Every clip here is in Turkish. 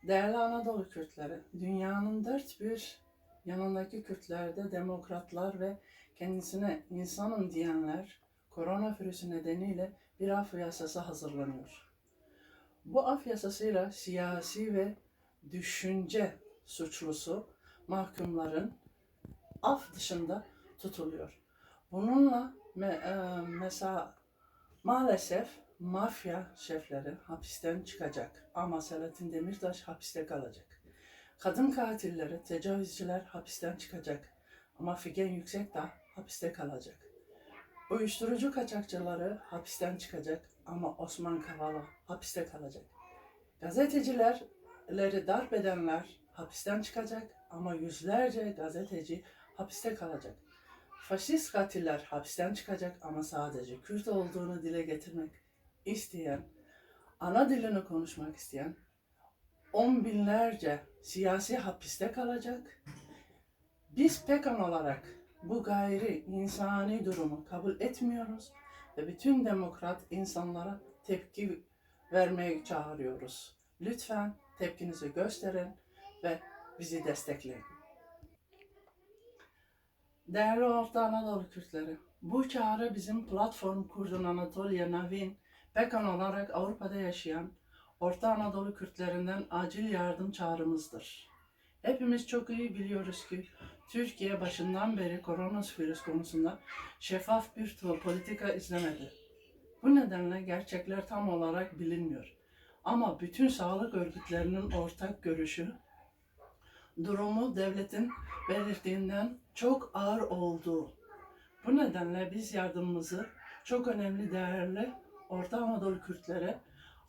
Değerli Anadolu Kürtleri, dünyanın dört bir yanındaki Kürtlerde demokratlar ve kendisine insanım diyenler koronavirüsü nedeniyle bir af yasası hazırlanıyor. Bu af yasasıyla siyasi ve düşünce suçlusu mahkumların af dışında tutuluyor. Bununla mesela maalesef mafya şefleri hapisten çıkacak ama Selahattin Demirtaş hapiste kalacak. Kadın katilleri, tecavüzcüler hapisten çıkacak ama Figen Yüksekdağ hapiste kalacak. Uyuşturucu kaçakçıları hapisten çıkacak ama Osman Kavala hapiste kalacak. Gazetecileri darp edenler hapisten çıkacak ama yüzlerce gazeteci hapiste kalacak. Faşist katiller hapisten çıkacak ama sadece Kürt olduğunu dile getirmek isteyen, ana dilini konuşmak isteyen on binlerce siyasi hapiste kalacak. Biz PKK olarak bu gayri insani durumu kabul etmiyoruz ve bütün demokrat insanlara tepki vermeye çağırıyoruz. Lütfen tepkinizi gösterin ve bizi destekleyin. Değerli Orta Anadolu Kürtleri, bu çağrı bizim platform kurdun Anatolia Navin, PKK olarak Avrupa'da yaşayan Orta Anadolu Kürtlerinden acil yardım çağrımızdır. Hepimiz çok iyi biliyoruz ki Türkiye başından beri koronavirüs konusunda şeffaf bir politika izlemedi. Bu nedenle gerçekler tam olarak bilinmiyor. Ama bütün sağlık örgütlerinin ortak görüşü, durumu devletin belirttiğinden çok ağır olduğu. Bu nedenle biz yardımımızı çok önemli değerli Orta Anadolu Kürtlere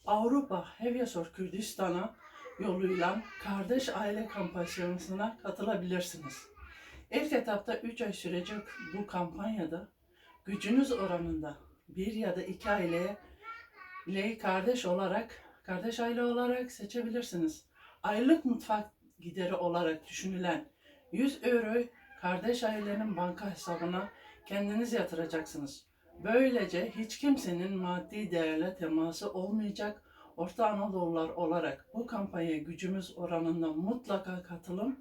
Avrupa Hevyasor Kürdistan'a yoluyla Kardeş Aile kampanyasına katılabilirsiniz. İlk etapta 3 ay sürecek bu kampanyada gücünüz oranında bir ya da iki aileyi kardeş aile olarak seçebilirsiniz. Aylık mutfak gideri olarak düşünülen 100 euroyu kardeş ailenin banka hesabına kendiniz yatıracaksınız. Böylece hiç kimsenin maddi değerle teması olmayacak. Orta Anadolular olarak bu kampanyaya gücümüz oranında mutlaka katılım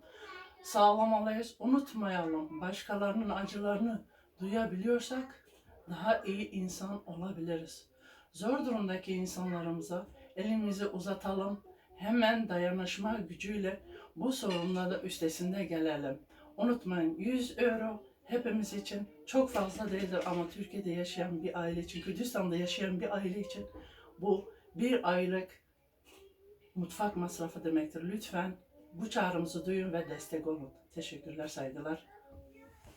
sağlamalıyız. Unutmayalım, başkalarının acılarını duyabiliyorsak daha iyi insan olabiliriz. Zor durumdaki insanlarımıza elimizi uzatalım. Hemen dayanışma gücüyle bu sorunlara üstesinde gelelim. Unutmayın, 100 euro hepimiz için çok fazla değildir ama Türkiye'de yaşayan bir aile için, Kürdistan'da yaşayan bir aile için bu bir aylık mutfak masrafı demektir. Lütfen bu çağrımızı duyun ve destek olun. Teşekkürler, saygılar.